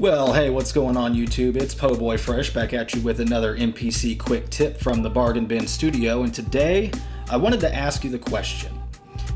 Well, hey, what's going on YouTube? It's Po Boy Fresh back at you with another MPC quick tip from the Bargain Bin Studio, and today I wanted to ask you the question.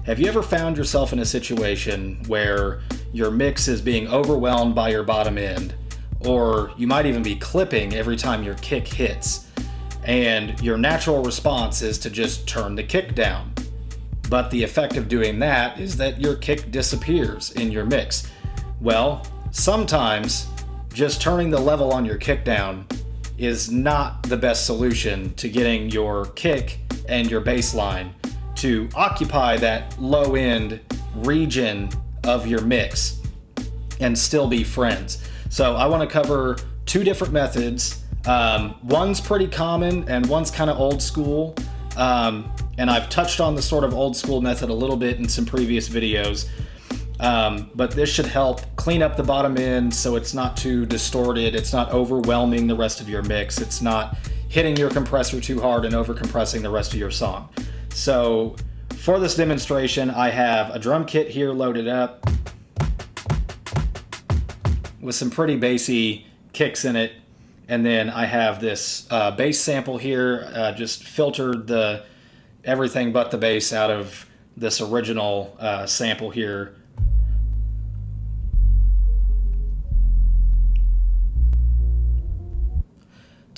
Have you ever found yourself in a situation where your mix is being overwhelmed by your bottom end, or you might even be clipping every time your kick hits, and your natural response is to just turn the kick down? But the effect of doing that is that your kick disappears in your mix. Well, sometimes just turning the level on your kick down is not the best solution to getting your kick and your bass line to occupy that low end region of your mix and still be friends. So I want to cover two different methods. One's pretty common and one's kind of old school. And I've touched on the sort of old school method a little bit in some previous videos. But this should help clean up the bottom end so it's not too distorted, it's not overwhelming the rest of your mix, it's not hitting your compressor too hard and over compressing the rest of your song. So for this demonstration, I have a drum kit here loaded up with some pretty bassy kicks in it, and then I have this bass sample here, just filtered everything but the bass out of this original sample here.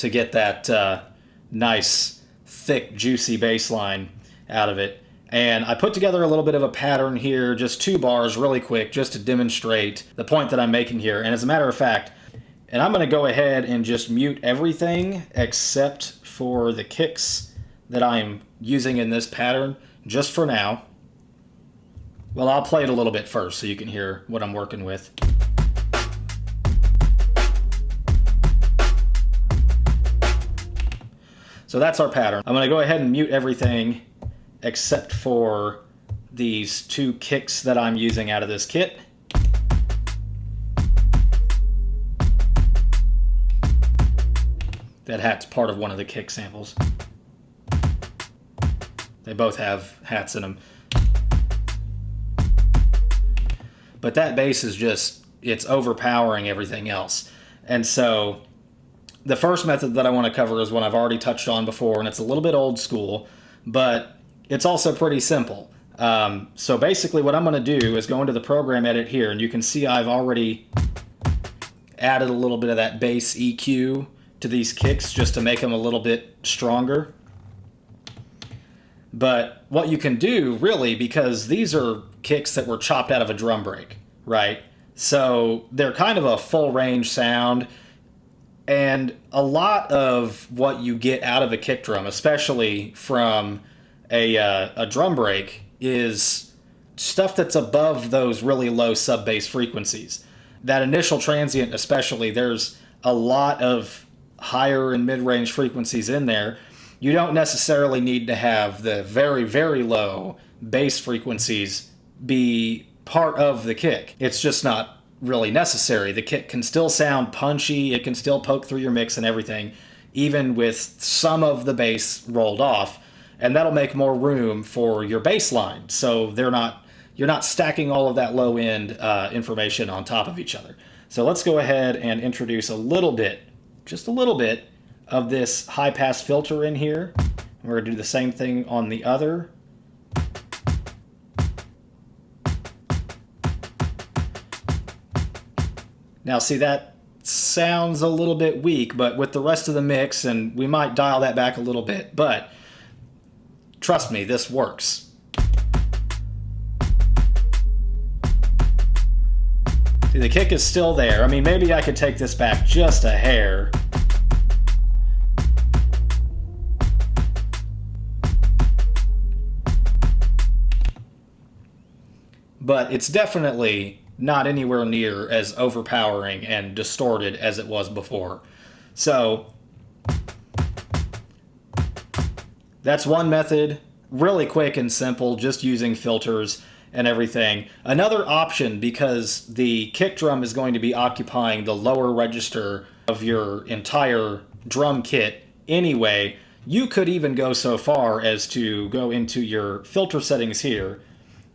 To get that nice, thick, juicy bass line out of it. And I put together a little bit of a pattern here, just 2 bars really quick, just to demonstrate the point that I'm making here. And as a matter of fact, and I'm gonna go ahead and just mute everything except for the kicks that I'm using in this pattern, just for now. Well, I'll play it a little bit first so you can hear what I'm working with. So that's our pattern. I'm gonna go ahead and mute everything except for these 2 kicks that I'm using out of this kit. That hat's part of one of the kick samples. They both have hats in them. But that bass is just, it's overpowering everything else. And so the first method that I want to cover is one I've already touched on before, and it's a little bit old school, but it's also pretty simple. So basically what I'm going to do is go into the program edit here, and you can see I've already added a little bit of that bass EQ to these kicks just to make them a little bit stronger. But what you can do, really, because these are kicks that were chopped out of a drum break, right? So they're kind of a full range sound. And a lot of what you get out of a kick drum, especially from a drum break, is stuff that's above those really low sub-bass frequencies. That initial transient especially, there's a lot of higher and mid-range frequencies in there. You don't necessarily need to have the very, very low bass frequencies be part of the kick. It's just not really necessary. The kick can still sound punchy, it can still poke through your mix and everything, even with some of the bass rolled off, and that'll make more room for your bass line, so you're not stacking all of that low end information on top of each other. So let's go ahead and introduce a little bit, just a little bit, of this high pass filter in here. We're gonna do the same thing on the other. Now see, that sounds a little bit weak, but with the rest of the mix, and we might dial that back a little bit, but trust me, this works. See, the kick is still there. I mean, maybe I could take this back just a hair. But it's definitely not anywhere near as overpowering and distorted as it was before. So that's one method, really quick and simple, just using filters and everything. Another option, because the kick drum is going to be occupying the lower register of your entire drum kit anyway, you could even go so far as to go into your filter settings here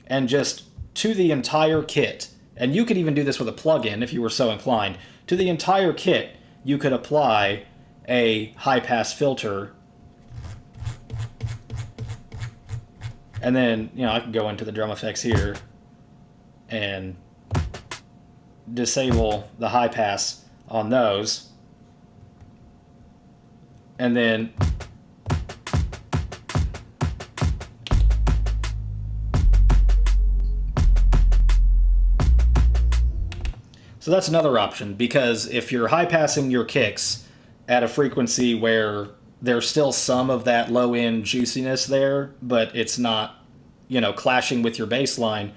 and just to the entire kit, and you could even do this with a plugin if you were so inclined, to the entire kit, you could apply a high-pass filter. And then, I can go into the drum effects here and disable the high pass on those. And then so that's another option, because if you're high passing your kicks at a frequency where there's still some of that low end juiciness there, but it's not, clashing with your bass line,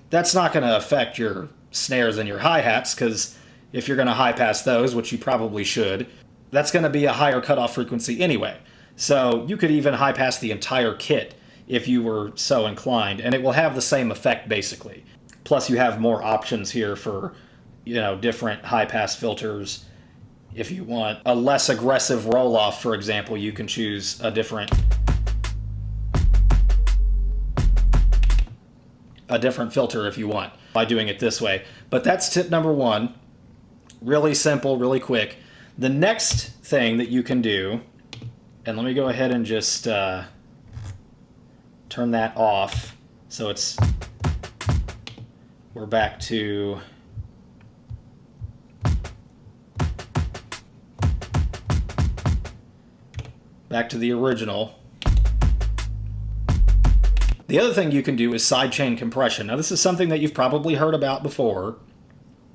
that's not going to affect your snares and your hi-hats, because if you're going to high pass those, which you probably should, that's going to be a higher cutoff frequency anyway. So you could even high pass the entire kit if you were so inclined, and it will have the same effect basically. Plus you have more options here for, different high pass filters. If you want a less aggressive roll off, for example, you can choose a different filter if you want by doing it this way. But that's tip number one. Really simple, really quick. The next thing that you can do, and let me go ahead and just turn that off. So we're back to the original. The other thing you can do is sidechain compression. Now this is something that you've probably heard about before.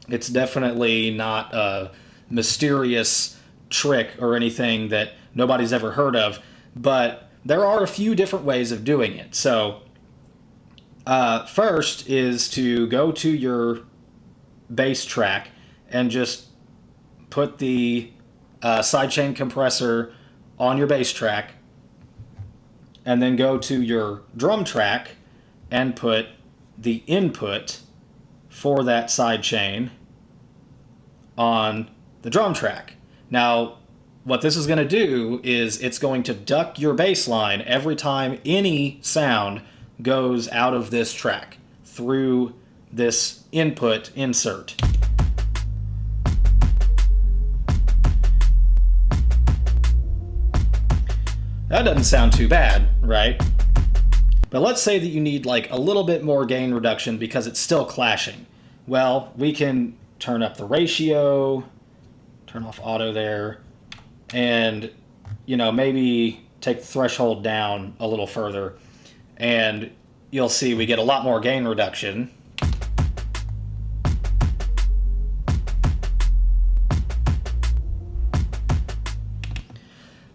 It's definitely not a mysterious trick or anything that nobody's ever heard of, but there are a few different ways of doing it. So first is to go to your bass track and just put the sidechain compressor on your bass track, and then go to your drum track and put the input for that sidechain on the drum track. Now, what this is going to do is it's going to duck your bass line every time any sound goes out of this track through this input insert. That doesn't sound too bad, right? But let's say that you need like a little bit more gain reduction because it's still clashing. Well, we can turn up the ratio, turn off auto there, and maybe take the threshold down a little further, and you'll see we get a lot more gain reduction.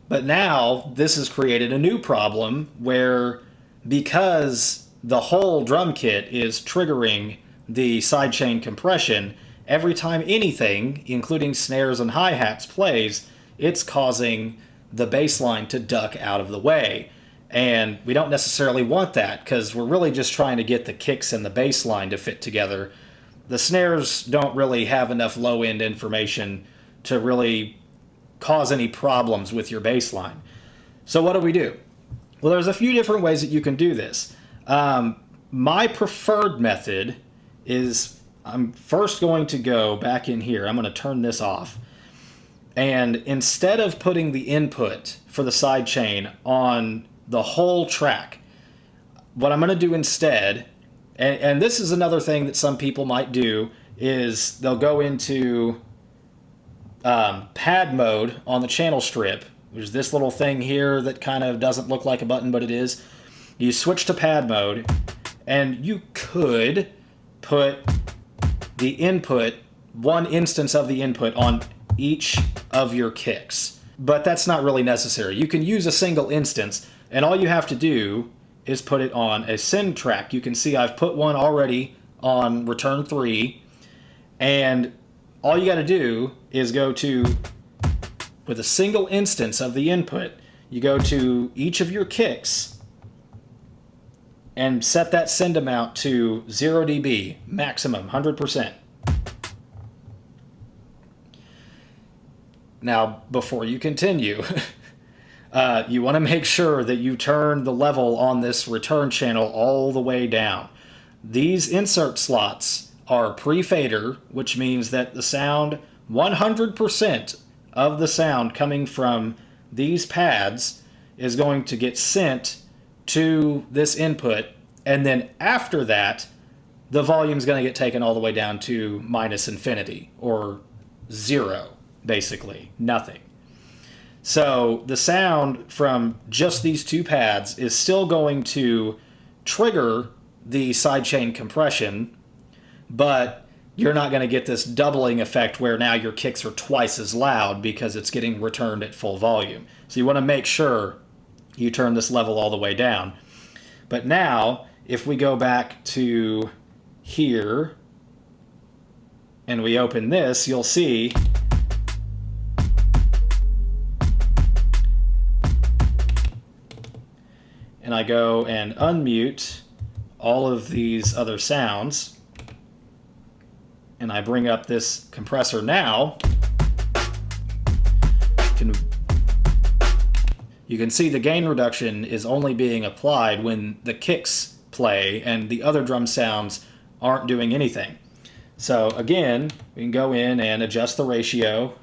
But now this has created a new problem where, because the whole drum kit is triggering the sidechain compression, every time anything, including snares and hi-hats, plays, it's causing the bass line to duck out of the way. And we don't necessarily want that, because we're really just trying to get the kicks and the bass line to fit together. The snares don't really have enough low-end information to really cause any problems with your bass line. So what do? Well, there's a few different ways that you can do this. My preferred method is I'm first going to go back in here. I'm going to turn this off. And instead of putting the input for the sidechain on the whole track, what I'm going to do instead, and this is another thing that some people might do, is they'll go into pad mode on the channel strip, which is this little thing here that kind of doesn't look like a button, but it is. You switch to pad mode, and you could put the input, one instance of the input, on each of your kicks. But that's not really necessary. You can use a single instance, and all you have to do is put it on a send track. You can see I've put one already on return 3, and all you got to do is go to, with a single instance of the input, you go to each of your kicks and set that send amount to 0 dB, maximum, 100%. Now, before you continue, you want to make sure that you turn the level on this return channel all the way down. These insert slots are pre-fader, which means that the sound 100% of the sound coming from these pads is going to get sent to this input, and then after that, the volume is going to get taken all the way down to minus infinity, or zero, basically, nothing. So the sound from just these two pads is still going to trigger the sidechain compression, but you're not going to get this doubling effect where now your kicks are twice as loud because it's getting returned at full volume. So you want to make sure you turn this level all the way down. But now, if we go back to here and we open this, you'll see and I go and unmute all of these other sounds, and I bring up this compressor now, you can see the gain reduction is only being applied when the kicks play and the other drum sounds aren't doing anything. So again, we can go in and adjust the ratio.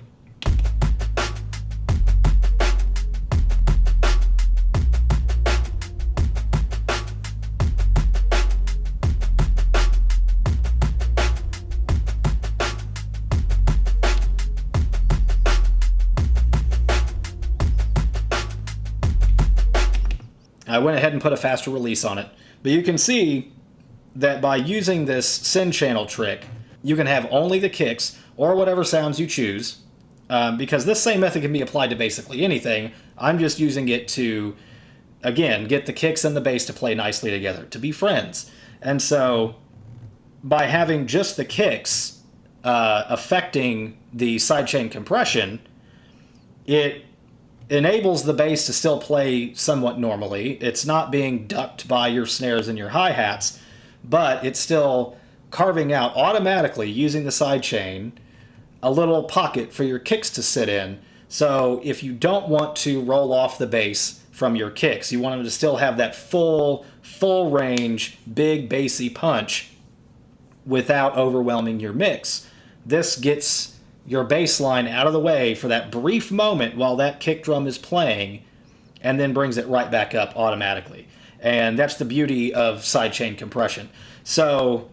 I went ahead and put a faster release on it, but you can see that by using this send channel trick, you can have only the kicks or whatever sounds you choose, because this same method can be applied to basically anything. I'm just using it to, again, get the kicks and the bass to play nicely together, to be friends. And so by having just the kicks affecting the sidechain compression, it enables the bass to still play somewhat normally. It's not being ducked by your snares and your hi-hats, but it's still carving out automatically, using the sidechain, a little pocket for your kicks to sit in. So if you don't want to roll off the bass from your kicks, you want them to still have that full range, big bassy punch without overwhelming your mix. This gets your bass line out of the way for that brief moment while that kick drum is playing, and then brings it right back up automatically. And that's the beauty of sidechain compression. So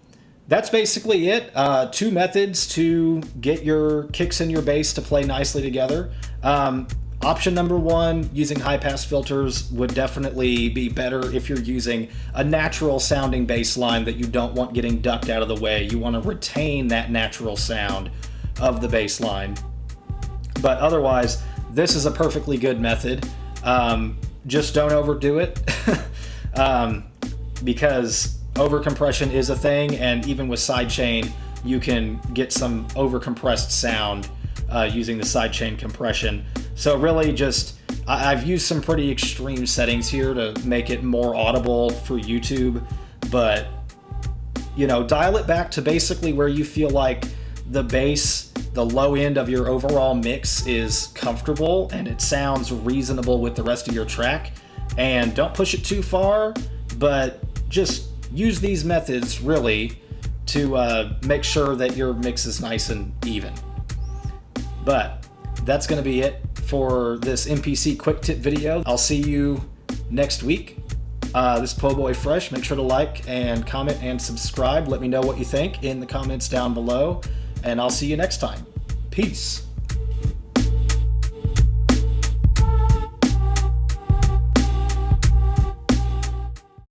that's basically it. Two methods to get your kicks and your bass to play nicely together. Option number one, using high-pass filters, would definitely be better if you're using a natural sounding bass line that you don't want getting ducked out of the way. You want to retain that natural sound of the bass line. But otherwise, this is a perfectly good method. Just don't overdo it, because overcompression is a thing, and even with sidechain, you can get some overcompressed sound using the sidechain compression. So really just, I've used some pretty extreme settings here to make it more audible for YouTube, but you know, dial it back to basically where you feel like the bass, the low end of your overall mix is comfortable and it sounds reasonable with the rest of your track. And don't push it too far, but just use these methods really to make sure that your mix is nice and even. But that's going to be it for this MPC quick tip video. I'll see you next week. This is Po' Boy Fresh. Make sure to like and comment and subscribe. Let me know what you think in the comments down below, and I'll see you next time. Peace.